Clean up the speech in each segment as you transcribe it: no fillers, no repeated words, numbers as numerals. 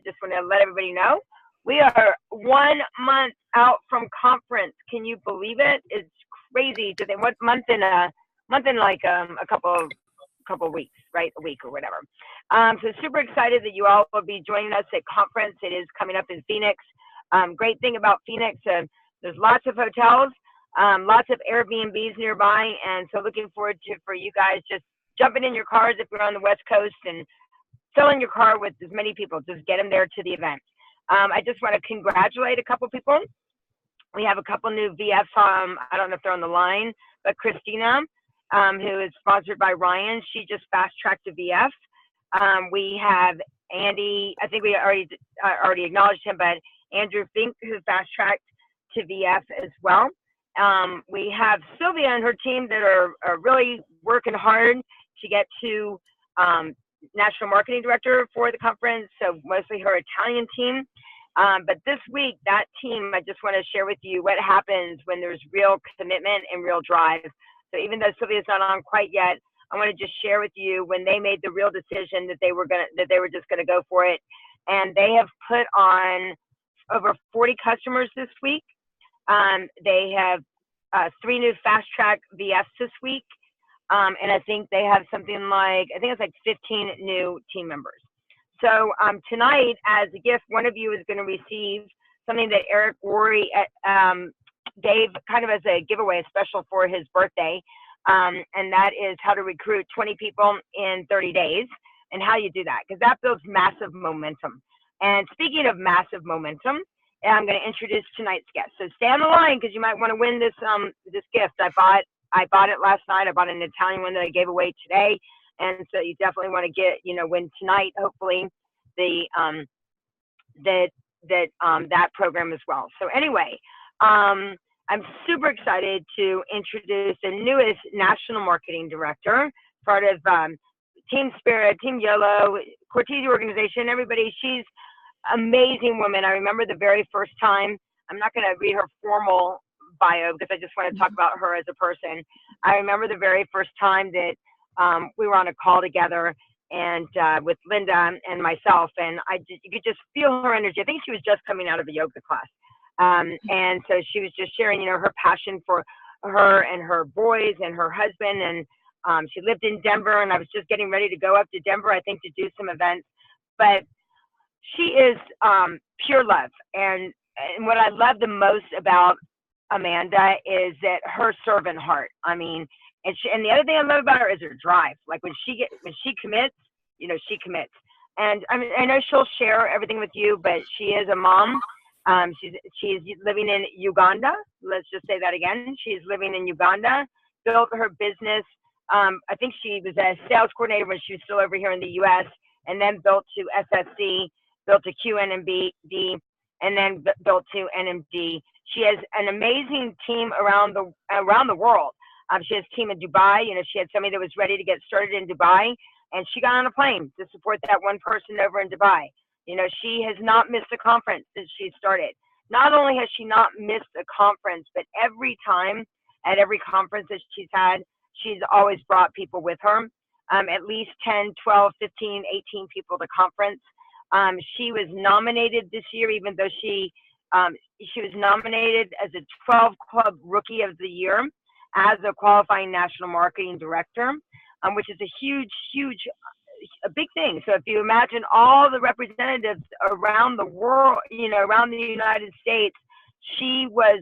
just want to let everybody know we are 1 month out from conference. Can you believe it? It's crazy. To think, what month in like a couple of weeks, right? A week or whatever. So super excited that you all will be joining us at conference. It is coming up in Phoenix. Great thing about Phoenix, there's lots of hotels, lots of Airbnbs nearby, and so looking forward to for you guys just jumping in your cars if you're on the West Coast and filling your car with as many people. Just get them there to the event. I just want to congratulate a couple people. We have a couple new VFs. I don't know if they're on the line, but Christina, who is sponsored by Ryan, she just fast-tracked to VF. We have Andy, I think we already acknowledged him, but Andrew Fink, who fast-tracked to VF as well. We have Sylvia and her team that are really working hard to get to National Marketing Director for the conference, so mostly her Italian team. But this week, that team, I just want to share with you what happens when there's real commitment and real drive. So even though Sylvia's not on quite yet, I want to just share with you when they made the real decision that they were just gonna go for it. And they have put on over 40 customers this week. They have 3 new fast track VFs this week. And I think they have something like, I think it's like 15 new team members. So tonight, as a gift, one of you is going to receive something that Eric Worre gave kind of as a giveaway, special for his birthday. And that is how to recruit 20 people in 30 days and how you do that, because that builds massive momentum. And speaking of massive momentum, I'm going to introduce tonight's guest. So stay on the line because you might want to win this this gift. I bought it last night. I bought an Italian one that I gave away today. And so you definitely want to win tonight, hopefully, that program as well. So anyway, I'm super excited to introduce the newest National Marketing Director, part of Team Spirit, Team Yellow, Cortese organization, everybody. She's an amazing woman. I remember the very first time, I'm not going to read her formal bio because I just want to talk about her as a person. I remember the very first time that we were on a call together and with Linda and myself, and you could just feel her energy. I think she was just coming out of a yoga class. And so she was just sharing, her passion for her and her boys and her husband. And she lived in Denver, and I was just getting ready to go up to Denver, I think, to do some events. But she is pure love. And what I love the most about Amanda is that her servant heart. I mean, and the other thing I love about her is her drive. Like when she commits, she commits. And I mean, I know she'll share everything with you, but she is a mom. She's living in Uganda. Let's just say that again. She's living in Uganda, built her business. I think she was a sales coordinator when she was still over here in the U.S., and then built to SSC, built to QNMD, and then built to NMD. She has an amazing team around the world. She has a team in Dubai. She had somebody that was ready to get started in Dubai, and she got on a plane to support that one person over in Dubai. She has not missed a conference since she started. Not only has she not missed a conference, but every time at every conference that she's had, she's always brought people with her, at least 10, 12, 15, 18 people to conference. She was nominated this year, even though she was nominated as a 12 Club Rookie of the Year as a qualifying National Marketing Director, which is a big thing. So if you imagine all the representatives around the world, around the United States, she was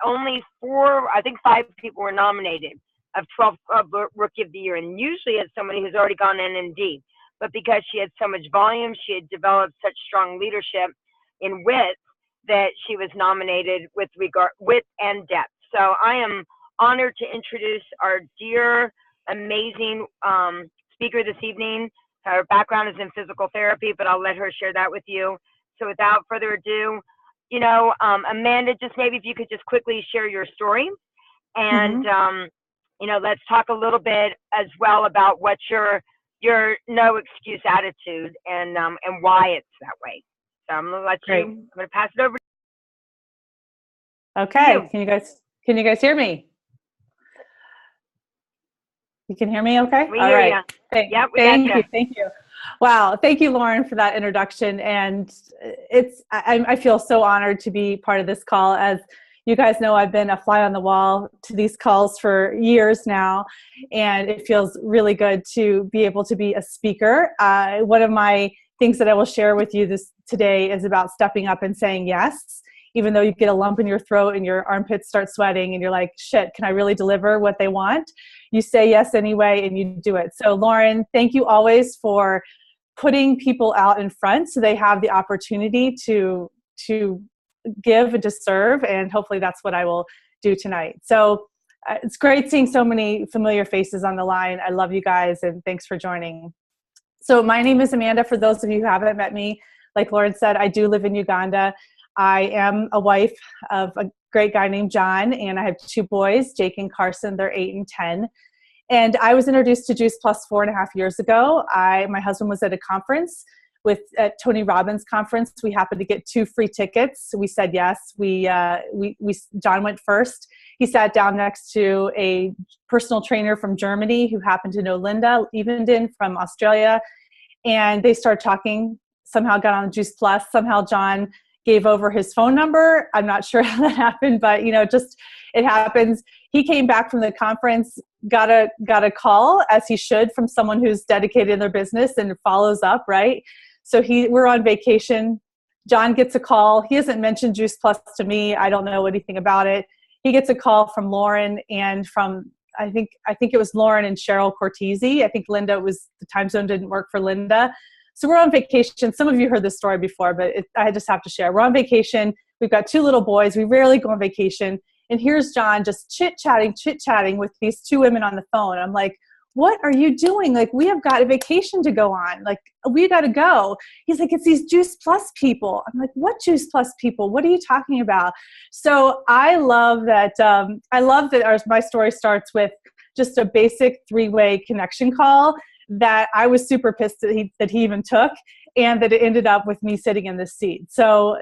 only 5 people were nominated of 12 Club Rookie of the Year. And usually it's somebody who's already gone NMD. But because she had so much volume, she had developed such strong leadership in width that she was nominated with width and depth. So I am honored to introduce our dear, amazing speaker this evening. Her background is in physical therapy, but I'll let her share that with you. So without further ado, Amanda, just maybe if you could just quickly share your story, and let's talk a little bit as well about what your no excuse attitude and why it's that way. So I'm gonna I'm gonna pass it over. Okay, can you guys hear me? You can hear me okay? We hear you. Thank you. Wow. Thank you, Lauren, for that introduction. And I feel so honored to be part of this call. As you guys know, I've been a fly on the wall to these calls for years now, and it feels really good to be able to be a speaker. One of my things that I will share with you today is about stepping up and saying yes, even though you get a lump in your throat and your armpits start sweating and you're like, shit, can I really deliver what they want? You say yes anyway and you do it. So Lauren, thank you always for putting people out in front so they have the opportunity to give and to serve, and hopefully that's what I will do tonight. So it's great seeing so many familiar faces on the line. I love you guys, and thanks for joining. So my name is Amanda. For those of you who haven't met me, like Lauren said, I do live in Uganda. I am a wife of a great guy named John, and I have two boys, Jake and Carson. They're 8 and 10. And I was introduced to Juice Plus 4.5 years ago. My husband was at a conference at Tony Robbins' conference. We happened to get 2 free tickets. We said yes. John went first. He sat down next to a personal trainer from Germany who happened to know Linda Evenden from Australia. And they started talking, somehow got on Juice Plus. Somehow John gave over his phone number. I'm not sure how that happened, but just it happens. He came back from the conference, got a call, as he should, from someone who's dedicated in their business and follows up, right? So we're on vacation. John gets a call. He hasn't mentioned Juice Plus to me. I don't know anything about it. He gets a call from Lauren and from, I think it was Lauren and Cheryl Cortese. I think the time zone didn't work for Linda. So we're on vacation. Some of you heard this story before, but I just have to share. We're on vacation. We've got 2 little boys. We rarely go on vacation. And here's John just chit-chatting with these 2 women on the phone. I'm like, what are you doing? Like, we have got a vacation to go on. Like, we got to go. He's like, it's these Juice Plus people. I'm like, what Juice Plus people? What are you talking about? So I love that. My story starts with just a basic 3-way connection call that I was super pissed that he even took, and that it ended up with me sitting in this seat. So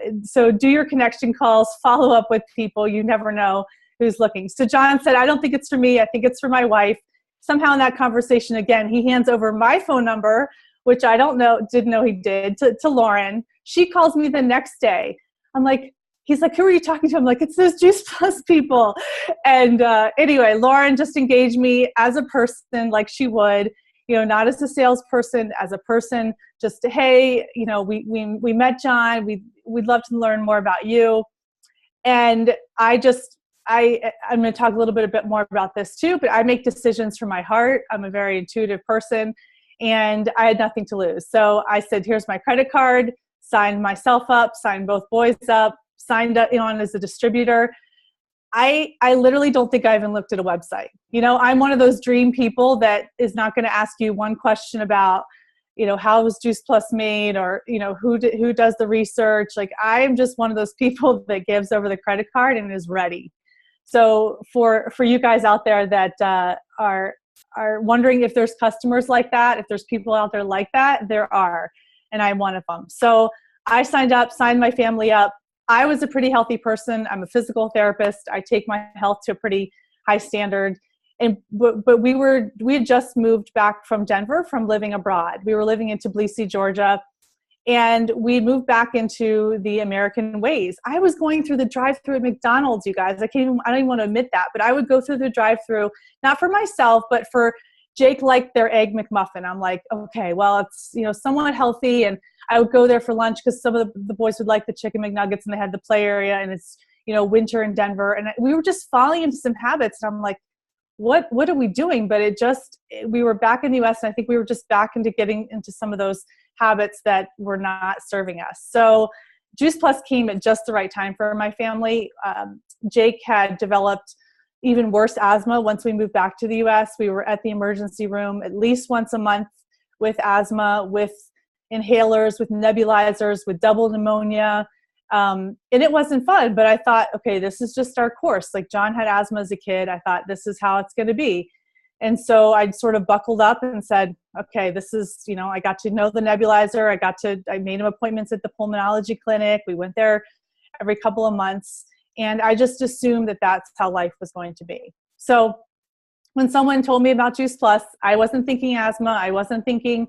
do your connection calls, follow up with people. You never know who's looking. So John said, I don't think it's for me. I think it's for my wife. Somehow in that conversation, again, he hands over my phone number, which I didn't know he did, to Lauren. She calls me the next day. I'm like, he's like, who are you talking to? I'm like, it's those Juice Plus people. And anyway, Lauren just engaged me as a person, like she would, not as a salesperson, as a person, just, hey, we met John. We'd love to learn more about you. And I'm going to talk a bit more about this too, but I make decisions from my heart. I'm a very intuitive person, and I had nothing to lose. So I said, here's my credit card, signed myself up, signed both boys up, signed on as a distributor. I literally don't think I even looked at a website. I'm one of those dream people that is not going to ask you one question about, how was Juice Plus made, or, who does the research. Like, I'm just one of those people that gives over the credit card and is ready. So for you guys out there that are wondering if there's customers like that, if there's people out there like that, there are, and I'm one of them. So I signed my family up. I was a pretty healthy person. I'm a physical therapist. I take my health to a pretty high standard. But we had just moved back from Denver from living abroad. We were living in Tbilisi, Georgia, and we moved back into the American ways. I was going through the drive-thru at McDonald's, you guys. I don't even want to admit that, but I would go through the drive-thru, not for myself, but for Jake liked their Egg McMuffin. I'm like, okay, well, it's, somewhat healthy. And I would go there for lunch because some of the boys would like the chicken McNuggets, and they had the play area, and it's, winter in Denver. And we were just falling into some habits. And I'm like, what are we doing? But we were back in the US, and I think we were just back into getting into some of those habits that were not serving us. So Juice Plus came at just the right time for my family. Jake had developed even worse asthma once we moved back to the US. We were at the emergency room at least once a month with asthma, with inhalers, with nebulizers, with double pneumonia. And it wasn't fun, but I thought, okay, this is just our course. Like, John had asthma as a kid. I thought, this is how it's going to be. And so I sort of buckled up and said, okay, this is, I got to know the nebulizer. I made him appointments at the pulmonology clinic. We went there every couple of months. And I just assumed that that's how life was going to be. So when someone told me about Juice Plus, I wasn't thinking asthma. I wasn't thinking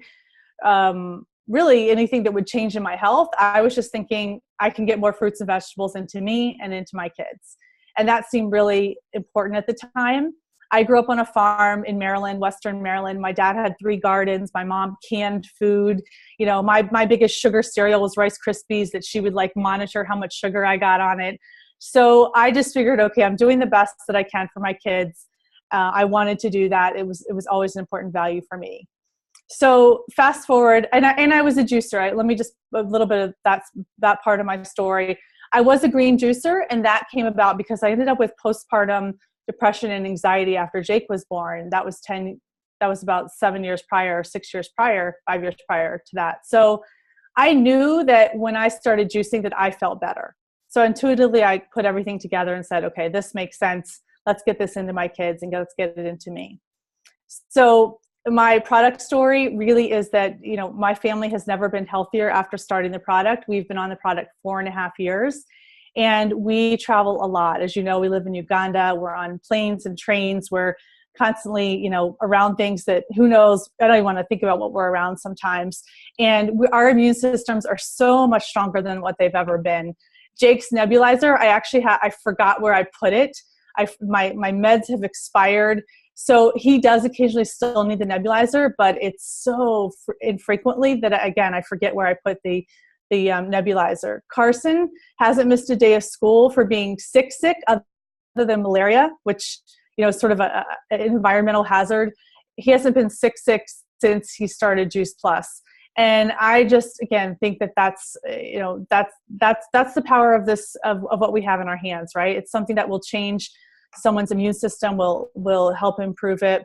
really anything that would change in my health. I was just thinking I can get more fruits and vegetables into me and into my kids. And that seemed really important at the time. I grew up on a farm in Maryland, Western Maryland. My dad had 3 gardens. My mom canned food. You know, my biggest sugar cereal was Rice Krispies that she would like monitor how much sugar I got on it. So I just figured, okay, I'm doing the best that I can for my kids. I wanted to do that. It was always an important value for me. So fast forward, and I was a juicer. Right? Let me just, a little bit of that part of my story. I was a green juicer, and that came about because I ended up with postpartum depression and anxiety after Jake was born. That was about 7 years prior, 6 years prior, 5 years prior to that. So I knew that when I started juicing that I felt better. So intuitively, I put everything together and said, okay, this makes sense. Let's get this into my kids and let's get it into me. So my product story really is that, you know, my family has never been healthier after starting the product. We've been on the product 4.5 years. And we travel a lot. As you know, we live in Uganda. We're on planes and trains. We're constantly, you know, around things that who knows, I don't even want to think about what we're around sometimes. And our immune systems are so much stronger than what they've ever been. Jake's nebulizer, I forgot where I put it. My meds have expired. So he does occasionally still need the nebulizer, but it's so infrequently that, again, I forget where I put the nebulizer. Carson hasn't missed a day of school for being sick other than malaria, which, you know, is sort of an environmental hazard. He hasn't been sick since he started Juice Plus. And I just, again, think that that's the power of this, of what we have in our hands, right? It's something that will change someone's immune system, will help improve it.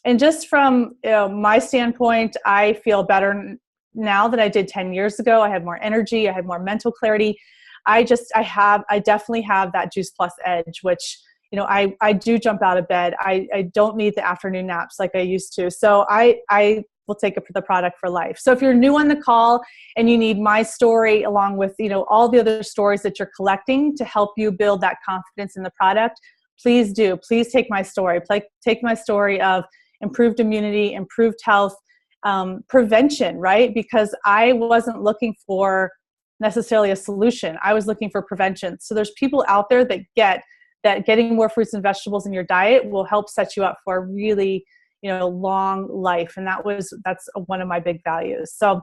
And just from my standpoint, I feel better now than I did 10 years ago. I have more energy. I have more mental clarity. I definitely have that Juice Plus edge, which, you know, I do jump out of bed. I don't need the afternoon naps like I used to. So I will take the product for life. So if you're new on the call and you need my story along with, you know, all the other stories that you're collecting to help you build that confidence in the product, please do. Please take my story. Take my story of improved immunity, improved health, prevention, right? Because I wasn't looking for necessarily a solution. I was looking for prevention. So there's people out there that get that getting more fruits and vegetables in your diet will help set you up for a really, you know, long life. And that's one of my big values. So,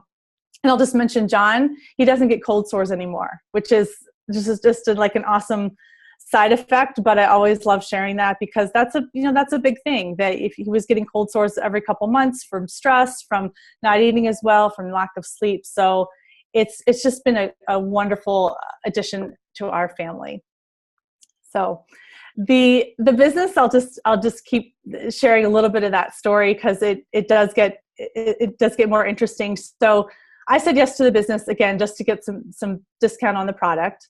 and I'll just mention John, he doesn't get cold sores anymore, which is just like an awesome side effect, but I always love sharing that because that's a big thing, that if he was getting cold sores every couple months from stress, from not eating as well, from lack of sleep. So it's just been a wonderful addition to our family. So the business, I'll just keep sharing a little bit of that story because it does get more interesting. So I said yes to the business again, just to get some discount on the product.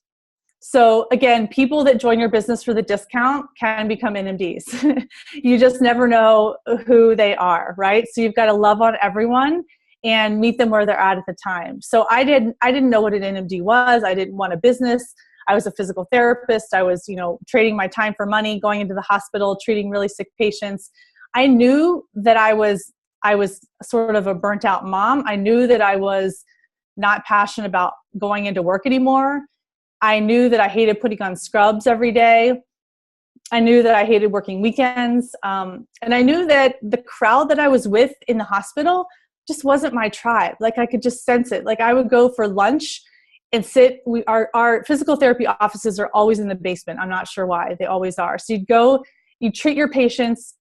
So again, people that join your business for the discount can become NMDs. You just never know who they are, right? So you've got to love on everyone and meet them where they're at the time. So I didn't know what an NMD was. I didn't want a business. I was a physical therapist. I was, trading my time for money, going into the hospital, treating really sick patients. I knew that I was sort of a burnt out mom. I knew that I was not passionate about going into work anymore. I knew that I hated putting on scrubs every day. I knew that I hated working weekends. And I knew that the crowd that I was with in the hospital just wasn't my tribe. Like I could just sense it. Like I would go for lunch and sit. Our physical therapy offices are always in the basement. I'm not sure why. They always are. So you'd treat your patients,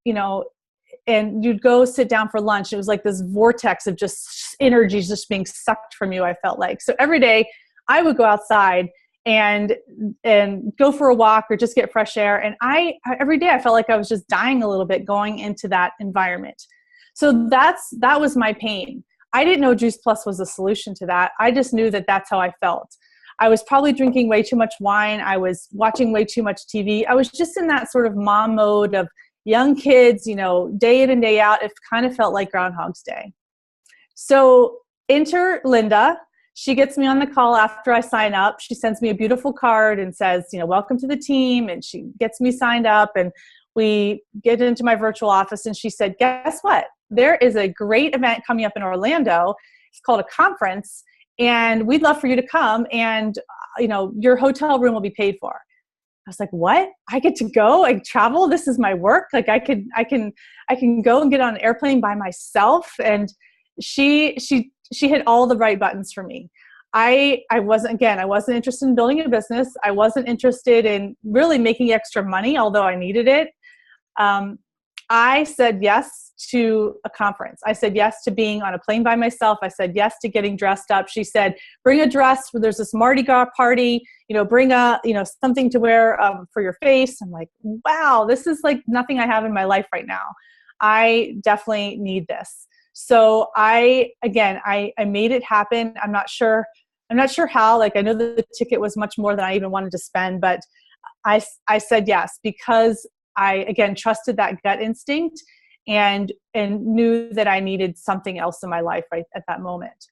and you'd go sit down for lunch. It was like this vortex of just energy just being sucked from you, I felt like. So every day I would go outside and go for a walk or just get fresh air. And every day I felt like I was just dying a little bit going into that environment. So that was my pain. I didn't know Juice Plus was a solution to that. I just knew that that's how I felt. I was probably drinking way too much wine. I was watching way too much TV. I was just in that sort of mom mode of young kids, day in and day out. It kind of felt like Groundhog's Day. So enter Linda. She gets me on the call after I sign up. She sends me a beautiful card and says, welcome to the team. And she gets me signed up and we get into my virtual office. And she said, guess what? There is a great event coming up in Orlando. It's called a conference, and we'd love for you to come, and your hotel room will be paid for. I was like, what? I get to go? I travel? This is my work? Like I can go and get on an airplane by myself. And she hit all the right buttons for me. I wasn't interested in building a business. I wasn't interested in really making extra money, although I needed it. I said yes to a conference. I said yes to being on a plane by myself. I said yes to getting dressed up. She said, bring a dress. There's this Mardi Gras party, bring something to wear for your face. I'm like, wow, this is like nothing I have in my life right now. I definitely need this. So I made it happen. I'm not sure how. Like, I know that the ticket was much more than I even wanted to spend, but I said yes because I, again, trusted that gut instinct and knew that I needed something else in my life right at that moment.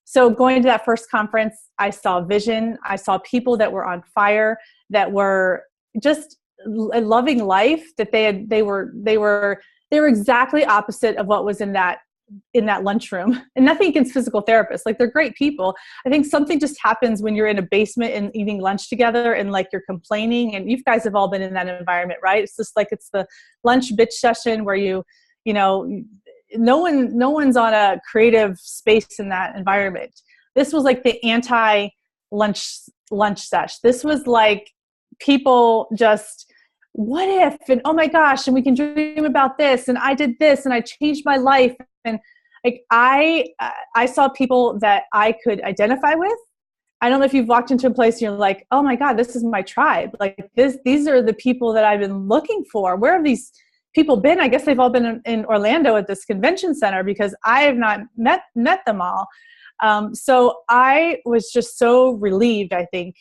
So going to that first conference, I saw vision. I saw people that were on fire, that were just loving life, that they were exactly opposite of what was in that lunchroom. And nothing against physical therapists. Like, they're great people. I think something just happens when you're in a basement and eating lunch together and like you're complaining, and you guys have all been in that environment, right? It's just like, it's the lunch bitch session where no one's on a creative space in that environment. This was like the anti-lunch sesh. This was like people just, what if, and oh my gosh, and we can dream about this, and I did this, and I changed my life. And like, I saw people that I could identify with. I don't know if you've walked into a place and you're like, oh my God, this is my tribe. Like, these are the people that I've been looking for. Where have these people been? I guess they've all been in Orlando at this convention center, because I have not met them all. So I was just so relieved, I think,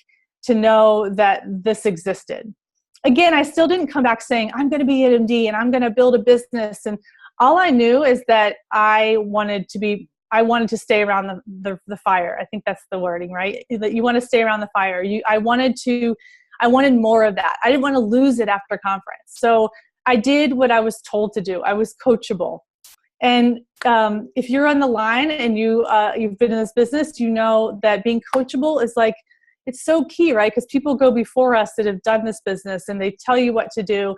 to know that this existed. Again, I still didn't come back saying, I'm going to be NMD and I'm going to build a business. And all I knew is that I wanted to stay around the fire. I think that's the wording, right? That you want to stay around the fire. I wanted more of that. I didn't want to lose it after conference. So I did what I was told to do. I was coachable. And if you're on the line and you've been in this business, you know that being coachable is like, it's so key, right? Because people go before us that have done this business and they tell you what to do.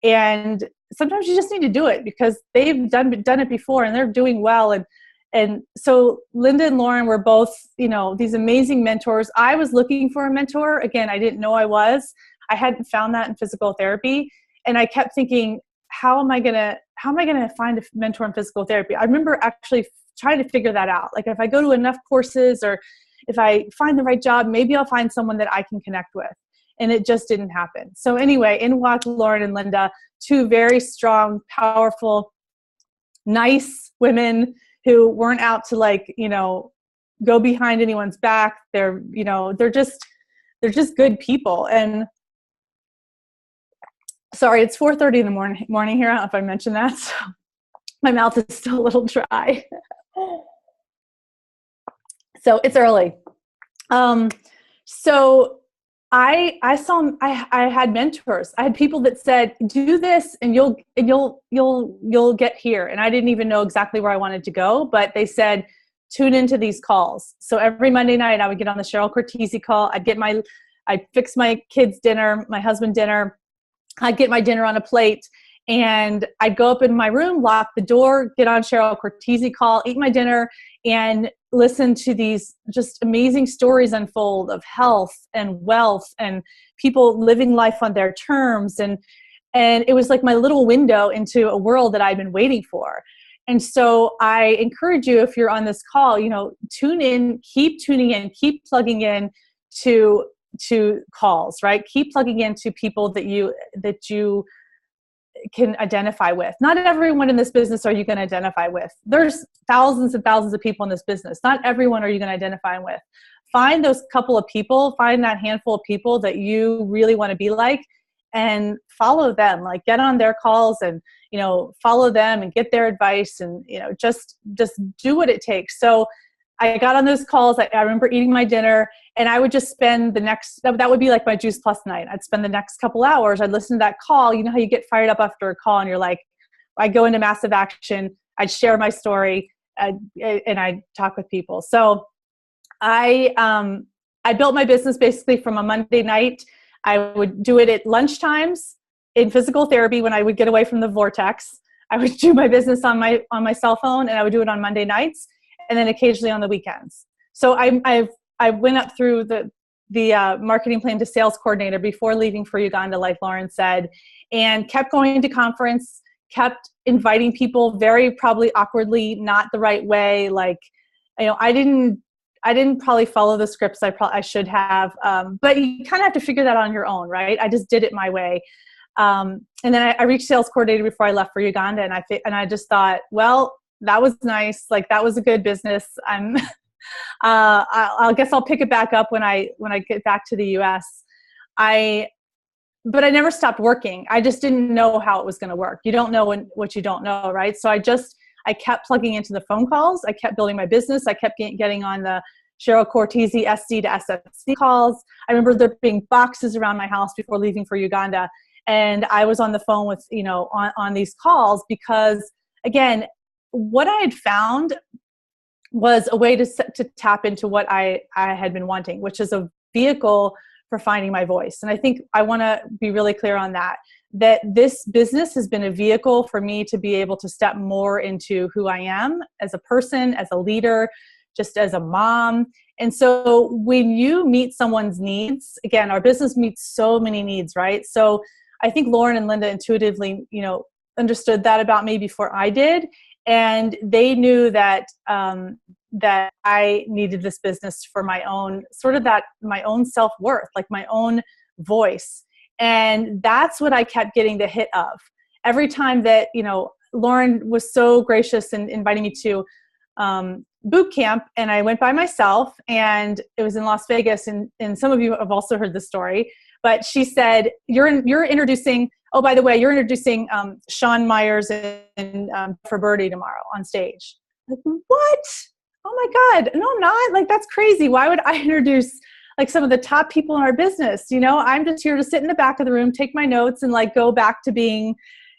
And sometimes you just need to do it because they've done it before and they're doing well. And so Linda and Lauren were both, these amazing mentors. I was looking for a mentor. Again, I didn't know I was. I hadn't found that in physical therapy. And I kept thinking, how am I going to find a mentor in physical therapy? I remember actually trying to figure that out. Like, if I go to enough courses or if I find the right job, maybe I'll find someone that I can connect with. And it just didn't happen. So anyway, in walked Lauren and Linda, two very strong, powerful, nice women who weren't out to go behind anyone's back. They're just good people. And sorry, it's 4:30 in the morning here. I don't know if I mentioned that. So my mouth is still a little dry. So it's early. So I had mentors. I had people that said, do this and you'll get here. And I didn't even know exactly where I wanted to go, but they said, tune into these calls. So every Monday night I would get on the Cheryl Cortese call. I'd fix my kids' dinner, my husband dinner. I'd get my dinner on a plate and I'd go up in my room, lock the door, get on Cheryl Cortese call, eat my dinner, and listen to these just amazing stories unfold of health and wealth and people living life on their terms. And it was like my little window into a world that I'd been waiting for. And so I encourage you, if you're on this call, tune in, keep tuning in, keep plugging in to calls, right? Keep plugging into people that you can identify with. Not everyone in this business are you going to identify with. There's thousands and thousands of people in this business. Not everyone are you going to identify with. Find those couple of people, find that handful of people that you really want to be like, and follow them. Like, get on their calls and, follow them and get their advice and, just do what it takes. So I got on those calls. I remember eating my dinner, and I would just spend that would be like my Juice Plus night. I'd spend the next couple hours. I'd listen to that call. You know how you get fired up after a call and you're like, I go into massive action. I'd share my story. and I talk with people. So I built my business basically from a Monday night. I would do it at lunchtimes in physical therapy when I would get away from the vortex. I would do my business on my cell phone, and I would do it on Monday nights, and then occasionally on the weekends. So I went up through the marketing plan to sales coordinator before leaving for Uganda, like Lauren said, and kept going to conference, kept inviting people very probably awkwardly, not the right way. Like, I didn't probably follow the scripts I should have, but you kind of have to figure that out on your own, right? I just did it my way. And then I reached sales coordinator before I left for Uganda, and I just thought, well, that was nice. Like, that was a good business. I guess I'll pick it back up when I get back to the U.S. But I never stopped working. I just didn't know how it was going to work. You don't know what you don't know, right? So I kept plugging into the phone calls. I kept building my business. I kept getting on the Cheryl Cortese SC to SFC calls. I remember there being boxes around my house before leaving for Uganda. And I was on the phone with, on these calls because, again, what I had found was a way to tap into what I had been wanting, which is a vehicle for finding my voice. And I think I want to be really clear on that this business has been a vehicle for me to be able to step more into who I am as a person, as a leader, just as a mom. And so when you meet someone's needs, again, our business meets so many needs, right? So I think Lauren and Linda intuitively, understood that about me before I did. And they knew that that I needed this business for my own my own self-worth, like my own voice. And that's what I kept getting the hit of. Every time that, Lauren was so gracious in inviting me to boot camp, and I went by myself, and it was in Las Vegas. And some of you have also heard the story, but she said, you're introducing, oh, by the way, you're introducing Sean Myers and for Birdie tomorrow on stage. Like, what? Oh my God. No, I'm not. Like, that's crazy. Why would I introduce like some of the top people in our business? I'm just here to sit in the back of the room, take my notes, and like go back to being,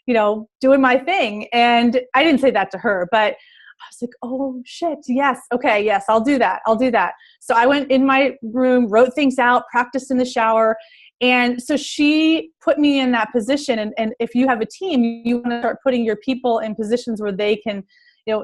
doing my thing. And I didn't say that to her, but I was like, oh shit. Yes. Okay. Yes. I'll do that. So I went in my room, wrote things out, practiced in the shower. And so she put me in that position. And if you have a team, you want to start putting your people in positions where they can,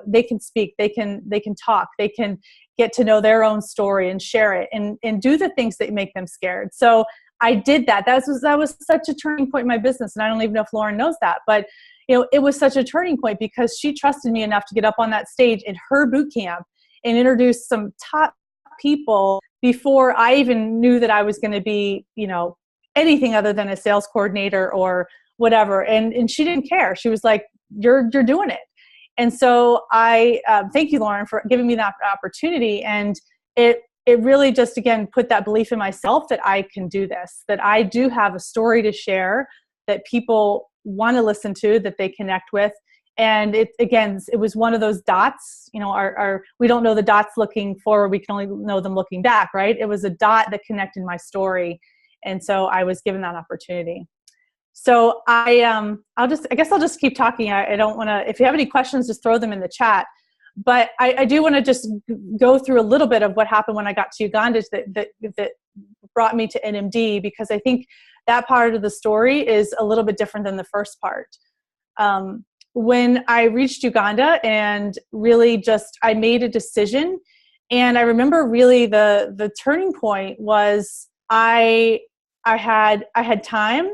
they can speak, they can talk, they can get to know their own story and share it and do the things that make them scared. So I did that. That was such a turning point in my business. And I don't even know if Lauren knows that, but it was such a turning point because she trusted me enough to get up on that stage in her boot camp and introduce some top people before I even knew that I was going to be, anything other than a sales coordinator or whatever. And she didn't care. She was like, you're doing it. And so I thank you, Lauren, for giving me that opportunity. And it really just, again, put that belief in myself that I can do this, that I do have a story to share that people want to listen to, that they connect with. And it was one of those dots, we don't know the dots looking forward. We can only know them looking back, right? It was a dot that connected my story. And so I was given that opportunity. So I guess I'll just keep talking. I don't want to, if you have any questions, just throw them in the chat. But I do want to just go through a little bit of what happened when I got to Uganda that brought me to NMD, because I think that part of the story is a little bit different than the first part. When I reached Uganda and really just, I made a decision. And I remember really the turning point was I had time.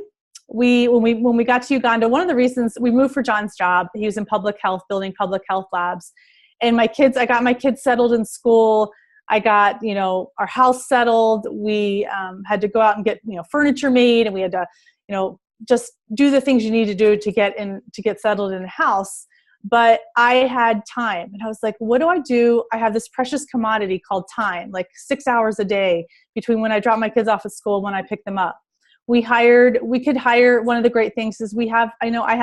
When we got to Uganda, one of the reasons we moved for John's job, he was in public health, building public health labs. And I got my kids settled in school. I got, our house settled. We had to go out and get, furniture made, and we had to, just do the things you need to do to get settled in a house. But I had time, and I was like, what do I do? I have this precious commodity called time, like 6 hours a day between when I drop my kids off at school and when I pick them up. We could hire, one of the great things is I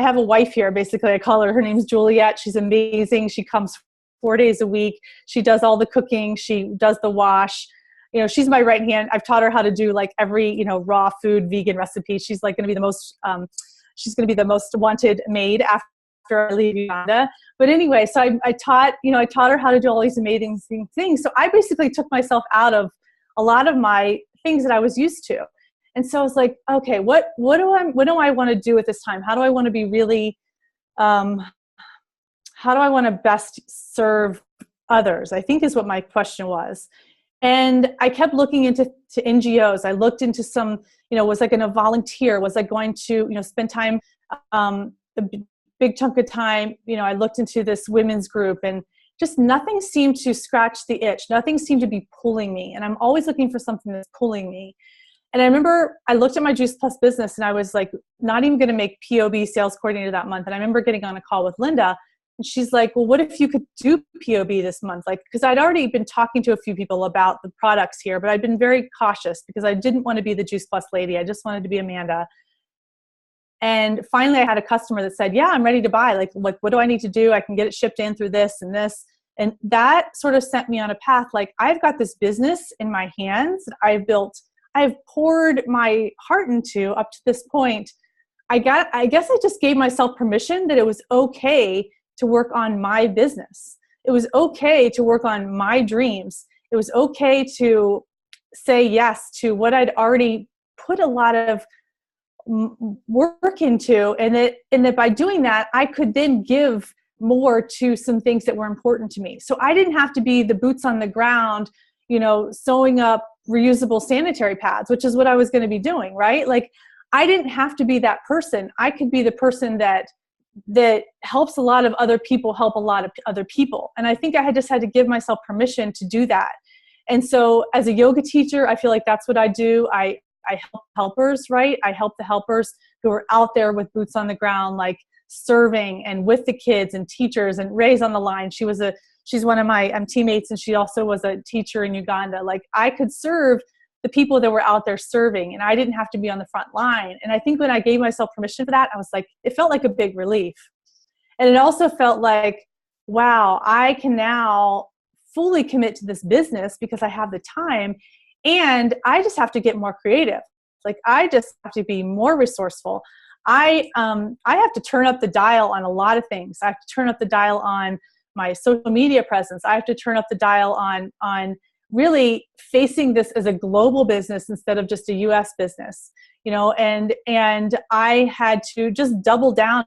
have a wife here, basically. I call her name's Juliet. She's amazing. She comes 4 days a week. She does all the cooking. She does the wash. She's my right hand. I've taught her how to do like every, raw food, vegan recipe. She's like going to be the most wanted maid after after I leave Uganda. But anyway, so I taught her how to do all these amazing things. So I basically took myself out of a lot of my things that I was used to. And so I was like, okay, what do I want to do at this time? How do I want to be really, how do I want to best serve others? I think is what my question was. And I kept looking into NGOs. I looked into some, was I going to volunteer? Was I going to, spend time, a big chunk of time? I looked into this women's group, and just nothing seemed to scratch the itch. Nothing seemed to be pulling me. And I'm always looking for something that's pulling me. And I remember I looked at my Juice Plus business, and I was like, not even going to make POB sales coordinator that month. And I remember getting on a call with Linda, and she's like, well, what if you could do POB this month? Like, because I'd already been talking to a few people about the products here, but I'd been very cautious because I didn't want to be the Juice Plus lady. I just wanted to be Amanda. And finally I had a customer that said, yeah, I'm ready to buy. Like, what do I need to do? I can get it shipped in through this and this. And that sort of sent me on a path. Like, I've got this business in my hands. I've poured my heart into up to this point. I guess I just gave myself permission that it was okay to work on my business. It was okay to work on my dreams. It was okay to say yes to what I'd already put a lot of work into, and that by doing that, I could then give more to some things that were important to me. So I didn't have to be the boots on the ground, sewing up reusable sanitary pads, which is what I was going to be doing, right? Like, I didn't have to be that person. I could be the person that helps a lot of other people help a lot of other people. And I think I just had to give myself permission to do that. And so as a yoga teacher, I feel like that's what I do. I help helpers, right? I help the helpers who are out there with boots on the ground, like serving and with the kids and teachers. And Ray's on the line. She's one of my teammates, and she also was a teacher in Uganda. Like, I could serve the people that were out there serving, and I didn't have to be on the front line. And I think when I gave myself permission for that, I was like, it felt like a big relief. And it also felt like, wow, I can now fully commit to this business because I have the time, and I just have to get more creative. Like, I just have to be more resourceful. I have to turn up the dial on a lot of things. I have to turn up the dial on my social media presence. I have to turn up the dial on really facing this as a global business instead of just a US business, and I had to just double down.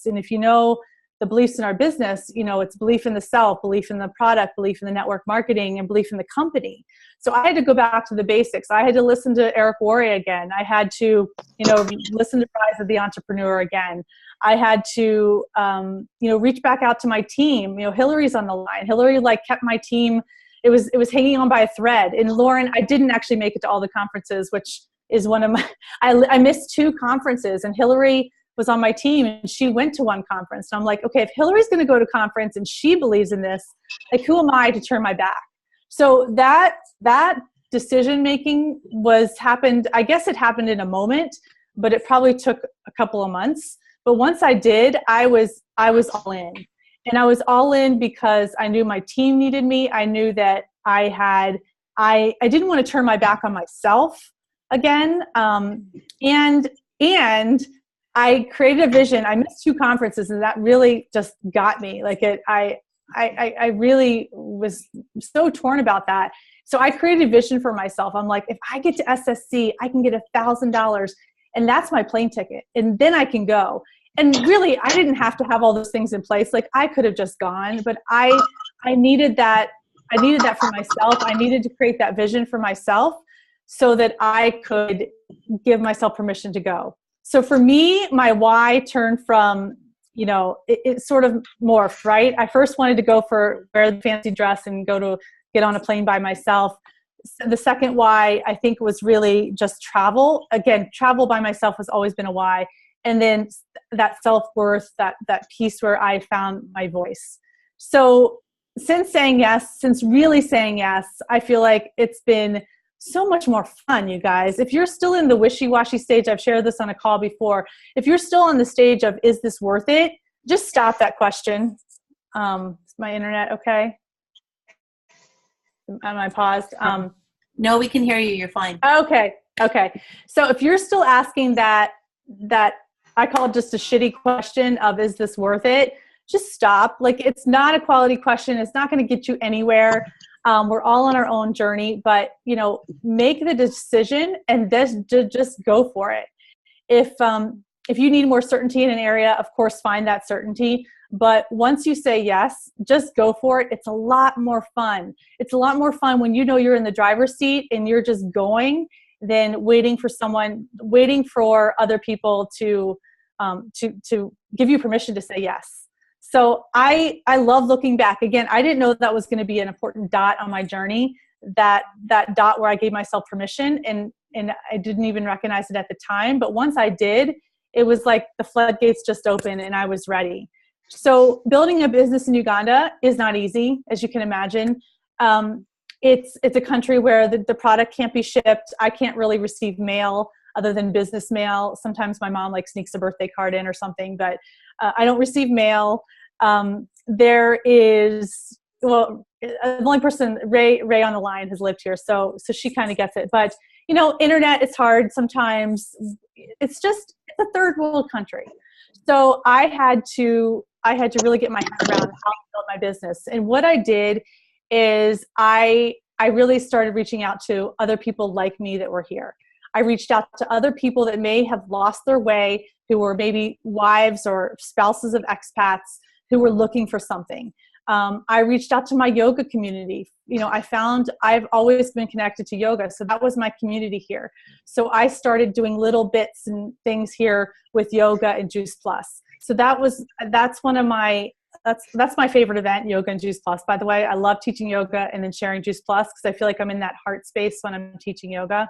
And if the beliefs in our business, it's belief in the self, belief in the product, belief in the network marketing, and belief in the company. So I had to go back to the basics. I had to listen to Eric Worre again. I had to, listen to Rise of the Entrepreneur again. I had to, reach back out to my team. Hillary's on the line. Hillary kept my team. It was hanging on by a thread. And Lauren, I didn't actually make it to all the conferences, which is one of my, I missed 2 conferences, and Hillary was on my team, and she went to one conference. And I'm like, okay, if Hillary's going to go to conference and she believes in this, like, who am I to turn my back? So that decision-making happened, I guess it happened in a moment, but it probably took a couple of months. But once I did, I was all in. And I was all in because I knew my team needed me. I knew that I didn't want to turn my back on myself again. And I created a vision. I missed 2 conferences, and that really just got me. Like, I really was so torn about that. So I created a vision for myself. I'm like, if I get to SSC, I can get $1,000, and that's my plane ticket, and then I can go. And really, I didn't have to have all those things in place. Like, I could have just gone, but I needed that. I needed that for myself. I needed to create that vision for myself so that I could give myself permission to go. So for me, my why turned from, it sort of morphed, right? I first wanted to go wear the fancy dress and get on a plane by myself. The second why, I think, was really just travel. Again, travel by myself has always been a why. And then that self-worth, that piece where I found my voice. So since really saying yes, I feel like it's been so much more fun, you guys. If you're still in the wishy-washy stage, I've shared this on a call before. If you're still on the stage of, is this worth it? Just stop that question. Is my internet okay? Am I paused? No, we can hear you. You're fine. Okay. So if you're still asking that I call it just a shitty question of, is this worth it? Just stop. Like, it's not a quality question. It's not going to get you anywhere. We're all on our own journey, but, you know, make the decision and just go for it. If you need more certainty in an area, of course, find that certainty. But once you say yes, just go for it. It's a lot more fun. It's a lot more fun when you know you're in the driver's seat and you're just going than waiting for other people to give you permission to say yes. So I love looking back. Again, I didn't know that was going to be an important dot on my journey, that dot where I gave myself permission, and I didn't even recognize it at the time. But once I did, it was like the floodgates just opened and I was ready. So building a business in Uganda is not easy, as you can imagine. It's a country where the product can't be shipped. I can't really receive mail other than business mail. Sometimes my mom like sneaks a birthday card in or something, but I don't receive mail. There is, well, the only person, Ray on the line, has lived here, so she kind of gets it. But you know, internet is hard sometimes. It's a third world country. So I had to really get my head around how to build my business. And what I did is I really started reaching out to other people like me that were here. I reached out to other people that may have lost their way, who were maybe wives or spouses of expats who were looking for something. I reached out to my yoga community. You know, I've always been connected to yoga, so that was my community here. So I started doing little bits and things here with yoga and Juice Plus. So that's my favorite event, Yoga and Juice Plus. By the way, I love teaching yoga and then sharing Juice Plus because I feel like I'm in that heart space when I'm teaching yoga.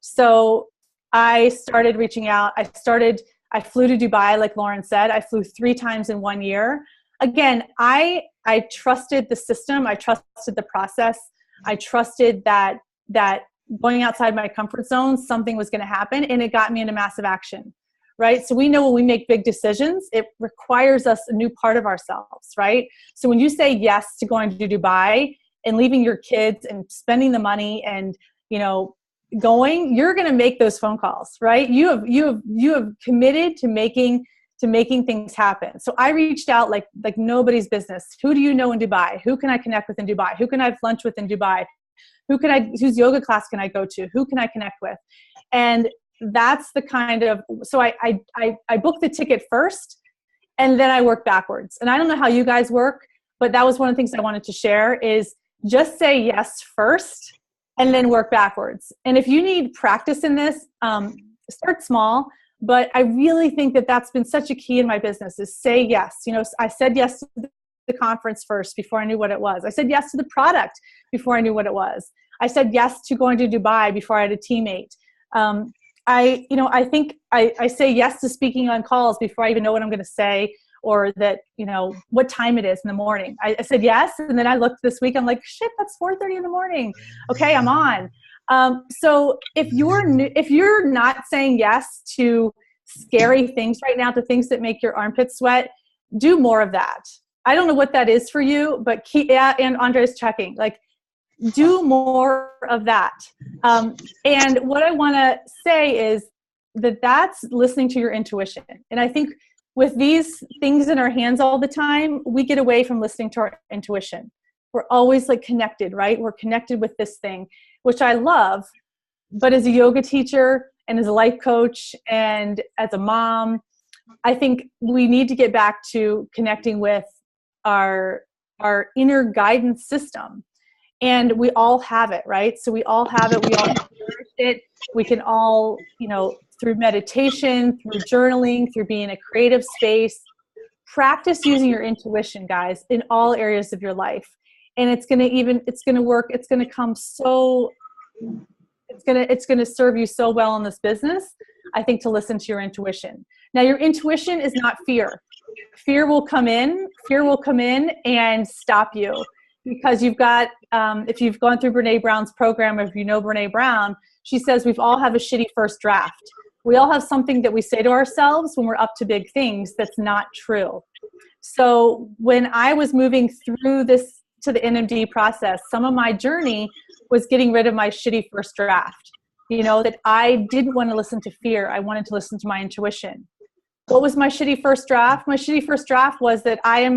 So I started reaching out. I flew to Dubai, like Lauren said. I flew 3 times in 1 year. Again, I trusted the system. I trusted the process. I trusted that going outside my comfort zone, something was going to happen, and it got me into massive action, right? So we know when we make big decisions, it requires us a new part of ourselves, right? So when you say yes to going to Dubai and leaving your kids and spending the money and, you know, going, you're going to make those phone calls, right? You have committed to making things happen. So I reached out like nobody's business. Who do you know in Dubai? Who can I connect with in Dubai? Who can I have lunch with in Dubai? Whose yoga class can I go to? Who can I connect with? And that's the kind of, so I booked the ticket first and then I work backwards. And I don't know how you guys work, but that was one of the things I wanted to share is just say yes first and then work backwards. And if you need practice in this, start small. But I really think that that's been such a key in my business is say yes. You know, I said yes to the conference first before I knew what it was. I said yes to the product before I knew what it was. I said yes to going to Dubai before I had a teammate. I think I say yes to speaking on calls before I even know what I'm going to say or that, you know, what time it is in the morning. I said yes. And then I looked this week, I'm like, shit, that's 4:30 in the morning. Okay, I'm on. So if you're not saying yes to scary things right now, to things that make your armpits sweat, do more of that. I don't know what that is for you, but and Andre's checking, like, do more of that. And what I want to say is that's listening to your intuition. And I think with these things in our hands all the time, we get away from listening to our intuition. We're always like connected, right? We're connected with this thing, which I love. But as a yoga teacher and as a life coach and as a mom, I think we need to get back to connecting with our inner guidance system. And we all have it, right? So we all have it. We all nourish it. We can all, you know, through meditation, through journaling, through being in a creative space, practice using your intuition, guys, in all areas of your life. And it's going to work. It's going to come so, it's going to serve you so well in this business, I think, to listen to your intuition. Now, your intuition is not fear. Fear will come in and stop you. Because you've got, if you've gone through Brene Brown's program, or if you know Brene Brown, she says we all have a shitty first draft. We all have something that we say to ourselves when we're up to big things that's not true. So when I was moving through this to the NMD process, some of my journey was getting rid of my shitty first draft. You know, that I didn't want to listen to fear. I wanted to listen to my intuition. What was my shitty first draft? My shitty first draft was that I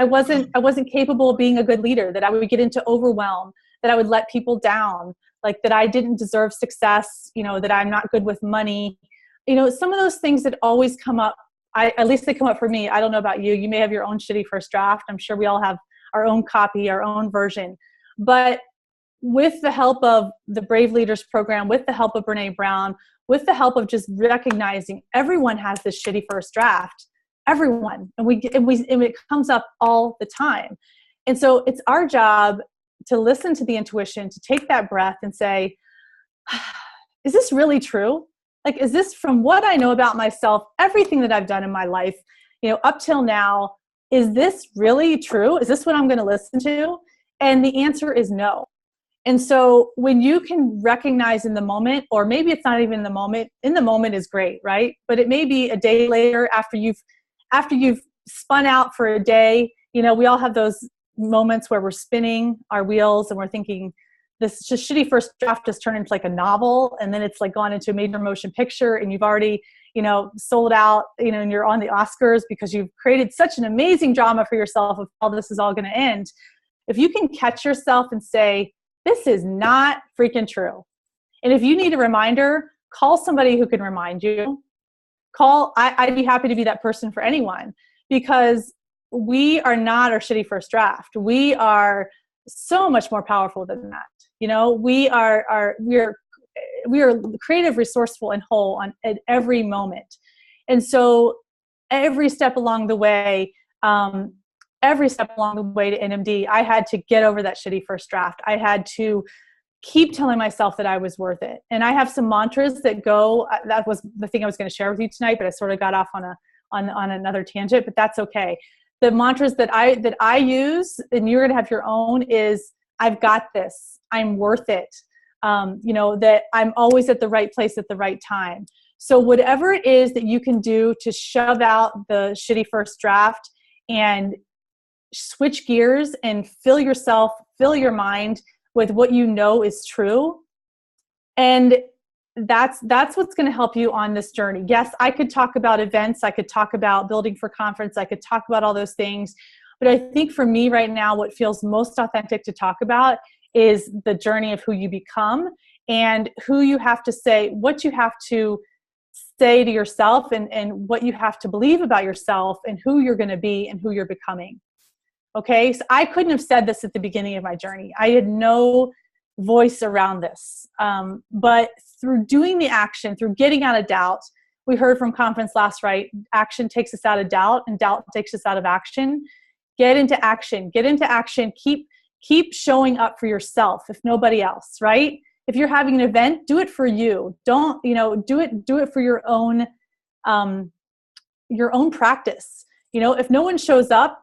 wasn't capable of being a good leader, that I would get into overwhelm, that I would let people down, like that I didn't deserve success, that I'm not good with money. Some of those things that always come up, at least they come up for me. I don't know about you. You may have your own shitty first draft. I'm sure we all have our own copy, our own version. But with the help of the Brave Leaders program, with the help of Brene Brown, with the help of just recognizing everyone has this shitty first draft, everyone, and it comes up all the time. And so it's our job to listen to the intuition, to take that breath and say, is this really true? Like, is this from what I know about myself, everything that I've done in my life, up till now, is this really true? Is this what I'm going to listen to? And the answer is no. And so when you can recognize in the moment, or maybe it's not even in the moment is great, right? But it may be a day later after you've spun out for a day. We all have those moments where we're spinning our wheels and we're thinking, this just shitty first draft just turned into like a novel, and then it's like gone into a major motion picture, and you've already, sold out, and you're on the Oscars because you've created such an amazing drama for yourself of how this is all going to end. If you can catch yourself and say, this is not freaking true. And if you need a reminder, call somebody who can remind you. I'd be happy to be that person for anyone, because we are not our shitty first draft. We are so much more powerful than that. We are creative, resourceful, and whole at every moment. And so every step along the way to NMD, I had to get over that shitty first draft. I had to keep telling myself that I was worth it. And I have some mantras that was the thing I was going to share with you tonight, but I sort of got off on another tangent, but that's okay. The mantras that I use, and you're going to have your own, is I've got this. I'm worth it. That I'm always at the right place at the right time. So whatever it is that you can do to shove out the shitty first draft and switch gears and fill your mind with what is true. And that's what's going to help you on this journey. Yes, I could talk about events. I could talk about building for conference. I could talk about all those things. But I think for me right now, what feels most authentic to talk about is the journey of who you become, and who you have to say, what you have to say to yourself, and what you have to believe about yourself, and who you're going to be and who you're becoming. Okay. So I couldn't have said this at the beginning of my journey. I had no voice around this. But through doing the action, through getting out of doubt, we heard from conference last, right? Action takes us out of doubt, and doubt takes us out of action. Get into action. Keep showing up for yourself, if nobody else, right? If you're having an event, do it for you. Don't, do it for your own practice. If no one shows up,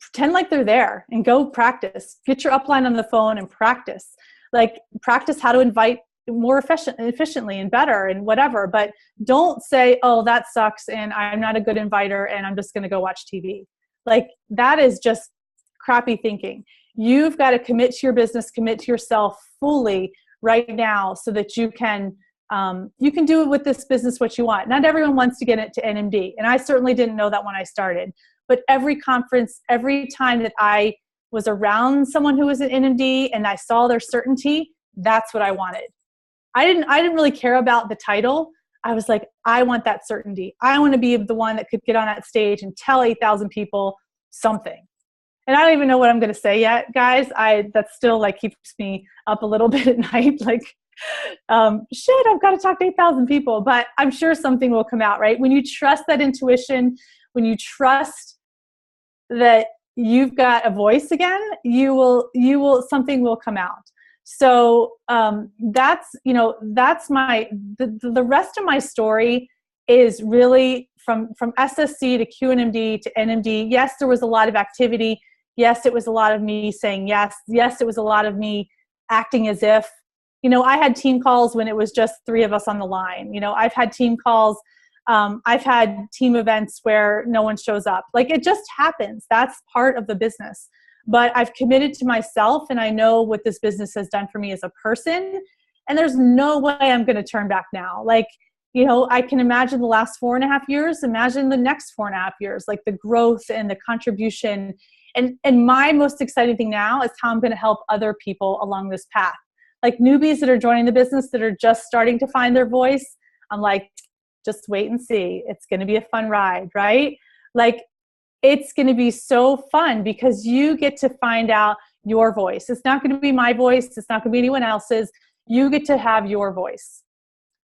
pretend like they're there and go practice. Get your upline on the phone and practice. Like, practice how to invite more efficiently and better and whatever. But don't say, oh, that sucks and I'm not a good inviter and I'm just going to go watch TV. Like, that is just crappy thinking. You've got to commit to your business, commit to yourself fully right now, so that you can do with this business what you want. Not everyone wants to get into NMD, and I certainly didn't know that when I started. But every conference, every time that I was around someone who was at NMD and I saw their certainty, that's what I wanted. I didn't really care about the title. I was like, I want that certainty. I want to be the one that could get on that stage and tell 8,000 people something. And I don't even know what I'm going to say yet, guys. That still like keeps me up a little bit at night. Like, shit, I've got to talk to 8,000 people, but I'm sure something will come out, right? When you trust that intuition, when you trust that you've got a voice again, something will come out. So, that's the rest of my story is really from SSC to QNMD to NMD. Yes, there was a lot of activity. Yes, it was a lot of me saying yes. Yes, it was a lot of me acting as if, I had team calls when it was just 3 of us on the line. I've had team calls. I've had team events where no one shows up. Like, it just happens. That's part of the business. But I've committed to myself, and I know what this business has done for me as a person. And there's no way I'm going to turn back now. Like, you know, I can imagine the last 4.5 years, imagine the next 4.5 years, like the growth and the contribution. And my most exciting thing now is how I'm going to help other people along this path. Like newbies that are joining the business that are just starting to find their voice. I'm like, just wait and see. It's going to be a fun ride, right? Like, it's going to be so fun because you get to find out your voice. It's not going to be my voice. It's not going to be anyone else's. You get to have your voice.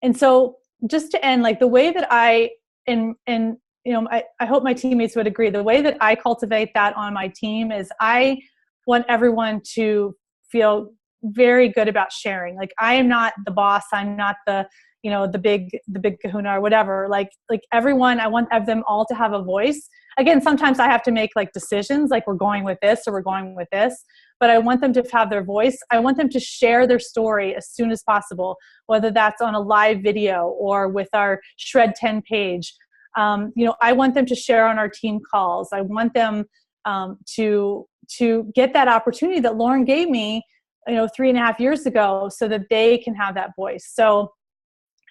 And so just to end, like the way that I hope my teammates would agree, the way that I cultivate that on my team is I want everyone to feel very good about sharing. Like I am not the boss. I'm not the big kahuna or whatever. Like everyone, I want them all to have a voice. Again, sometimes I have to make like decisions, like we're going with this or we're going with this, but I want them to have their voice. I want them to share their story as soon as possible, whether that's on a live video or with our Shred 10 page. I want them to share on our team calls. I want them to get that opportunity that Lauren gave me, 3.5 years ago, so that they can have that voice. So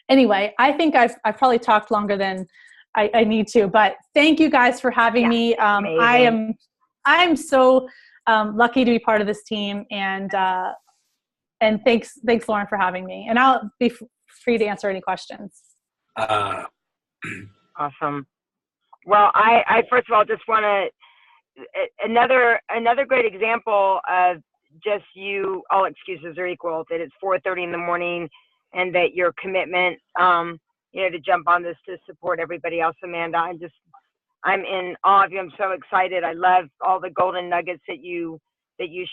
anyway, I think I've probably talked longer than I need to, but thank you guys for having me. I am so lucky to be part of this team, and thanks Lauren for having me. And I'll be free to answer any questions. Awesome. Well, I first of all just want to another great example of just you. All excuses are equal. That it's 4:30 in the morning, and that your commitment, to jump on this to support everybody else. Amanda, I'm in awe of you. I'm so excited. I love all the golden nuggets that you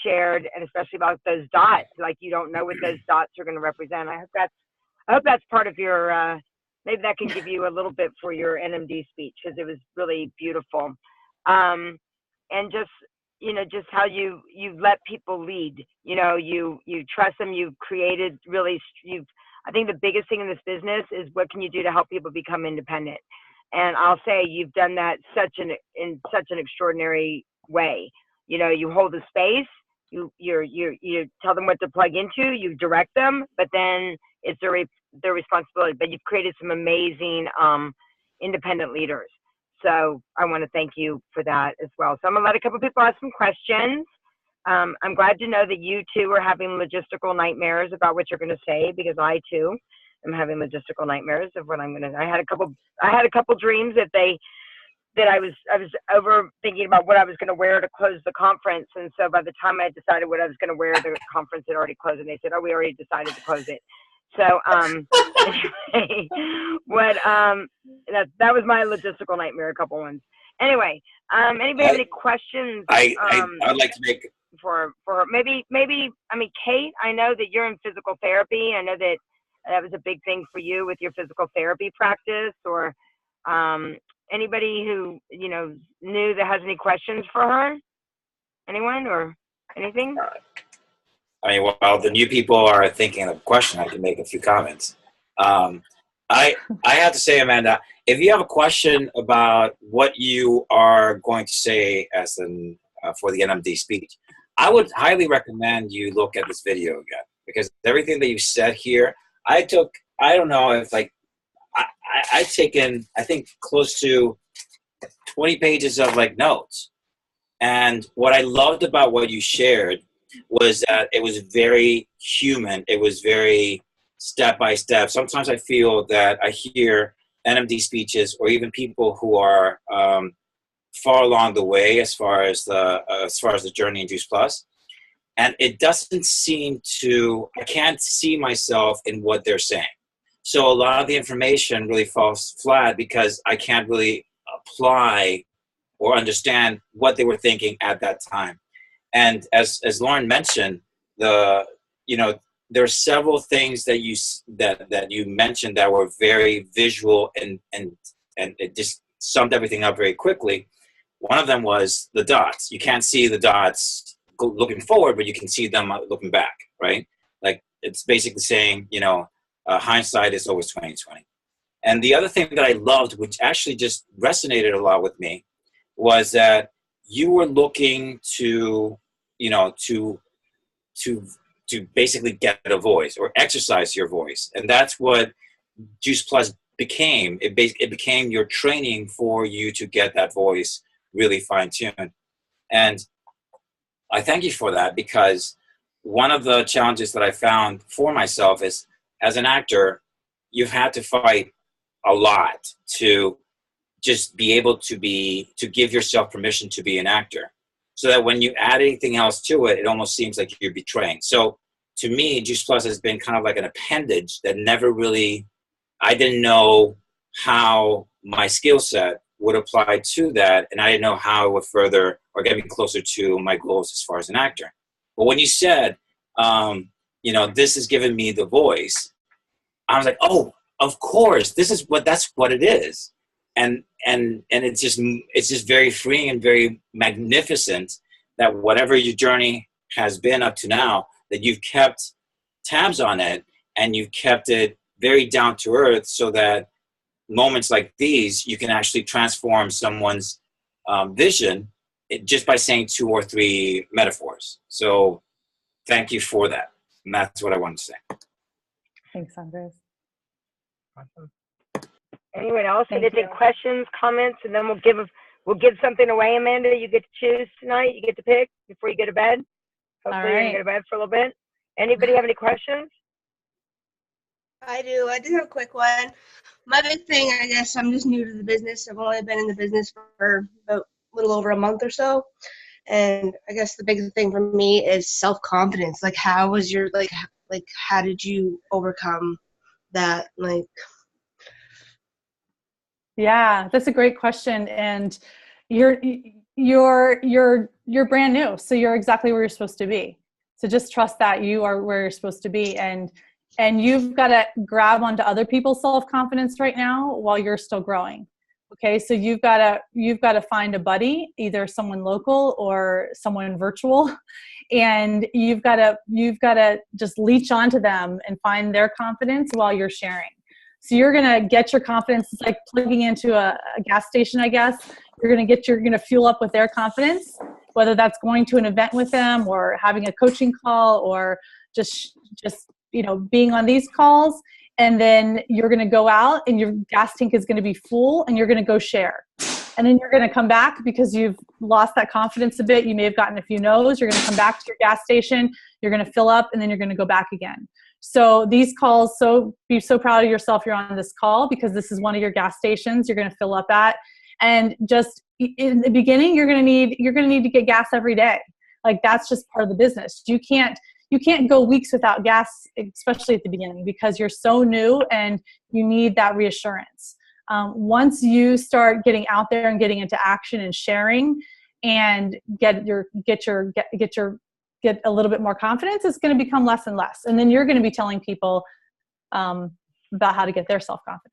shared, and especially about those dots. Like you don't know what those dots are going to represent. I hope that's part of your. Maybe that can give you a little bit for your NMD speech, because it was really beautiful. And just how you let people lead. You trust them. You've created I think the biggest thing in this business is what can you do to help people become independent. And I'll say you've done that in such an extraordinary way. You hold the space. You tell them what to plug into. You direct them, but then it's their responsibility. But you've created some amazing independent leaders. So I want to thank you for that as well. So I'm gonna let a couple people ask some questions. I'm glad to know that you two are having logistical nightmares about what you're going to say, because I too am having logistical nightmares of what I'm going to. I had a couple dreams that I was over thinking about what I was going to wear to close the conference, and so by the time I decided what I was going to wear, the conference had already closed, and they said, "Oh, we already decided to close it." So anyway, that was my logistical nightmare. A couple ones. Anyway, anybody have any questions? I'd like to make. For maybe Kate, I know that you're in physical therapy. I know that was a big thing for you with your physical therapy practice, or anybody who knew that has any questions for her. Anyone or anything? I mean, while the new people are thinking of a question, I can make a few comments. I have to say, Amanda, if you have a question about what you are going to say as for the NMD speech, I would highly recommend you look at this video again, because everything that you said here, I've taken, I think, close to 20 pages of notes. And what I loved about what you shared was that it was very human. It was very step by step. Sometimes I feel that I hear NMD speeches, or even people who are far along the way as far as the journey in Juice Plus, and it doesn't seem to. I can't see myself in what they're saying. So a lot of the information really falls flat because I can't really apply or understand what they were thinking at that time. And as Lauren mentioned, there are several things that you mentioned that were very visual, and it just summed everything up very quickly. One of them was the dots. You can't see the dots looking forward, but you can see them looking back, right? Like it's basically saying, hindsight is always 20/20. And the other thing that I loved, which actually just resonated a lot with me, was that you were looking to basically get a voice or exercise your voice. And that's what Juice Plus it became your training for you to get that voice really fine-tuned. And I thank you for that, because one of the challenges that I found for myself is, as an actor, you've had to fight a lot to just be able to give yourself permission to be an actor, so that when you add anything else to it, it almost seems like you're betraying. So to me, Juice Plus has been kind of like an appendage that never really, I didn't know how my skill set would apply to that, and I didn't know how it would further or get me closer to my goals as far as an actor. But when you said, this has given me the voice, I was like, oh, of course, that's what it is. And it's just very freeing and very magnificent that whatever your journey has been up to now, that you've kept tabs on it and you've kept it very down to earth, so that moments like these, you can actually transform someone's vision just by saying 2 or 3 metaphors. So thank you for that. And that's what I wanted to say. Thanks, Andres. Awesome. Anyone else? We get questions, comments, and then we'll give something away. Amanda, you get to choose tonight. You get to pick before you go to bed. Hopefully you're going to go to bed for a little bit. Anybody have any questions? I do. I do have a quick one. My big thing, I guess, I'm just new to the business. I've only been in the business for about a little over a month or so. And I guess the big thing for me is self-confidence. Like, how was your, how did you overcome that? Yeah, that's a great question. And you're brand new, so you're exactly where you're supposed to be. So just trust that you are where you're supposed to be, and you've got to grab onto other people's self-confidence right now while you're still growing. Okay, so you've got to find a buddy, either someone local or someone virtual, and you've got to just leech onto them and find their confidence while you're sharing. So you're going to get your confidence. It's like plugging into a gas station, I guess. You're going to fuel up with their confidence, whether that's going to an event with them or having a coaching call or just being on these calls. And then you're going to go out and your gas tank is going to be full and you're going to go share. And then you're going to come back because you've lost that confidence a bit. You may have gotten a few no's. You're going to come back to your gas station. You're going to fill up and then you're going to go back again. So these calls, be so proud of yourself you're on this call, because this is one of your gas stations you're going to fill up at. And just in the beginning, you're going to need to get gas every day. Like, that's just part of the business. You can't go weeks without gas, especially at the beginning, because you're so new and you need that reassurance. Once you start getting out there and getting into action and sharing and get a little bit more confidence, it's going to become less and less. And then you're going to be telling people about how to get their self-confidence.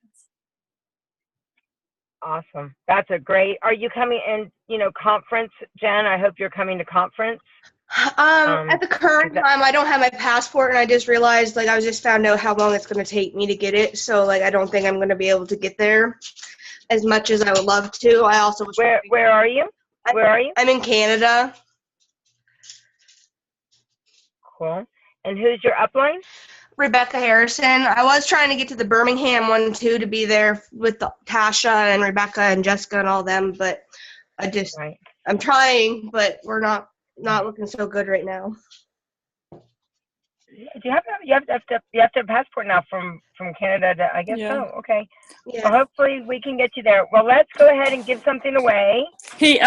Awesome. That's are you coming in, conference, Jen? I hope you're coming to conference. At the current time, I don't have my passport, and I just realized, I just found out how long it's going to take me to get it. So, I don't think I'm going to be able to get there as much as I would love to. I also was Where are you? Where are you? I'm in Canada. Cool. And who's your upline? Rebecca Harrison. I was trying to get to the Birmingham one too, to be there with Tasha and Rebecca and Jessica and all them, but I'm trying, but we're not looking so good right now. Do you have to have a passport now from Canada? I guess so. Okay. Yeah. Well, hopefully we can get you there. Well, let's go ahead and give something away. Hey,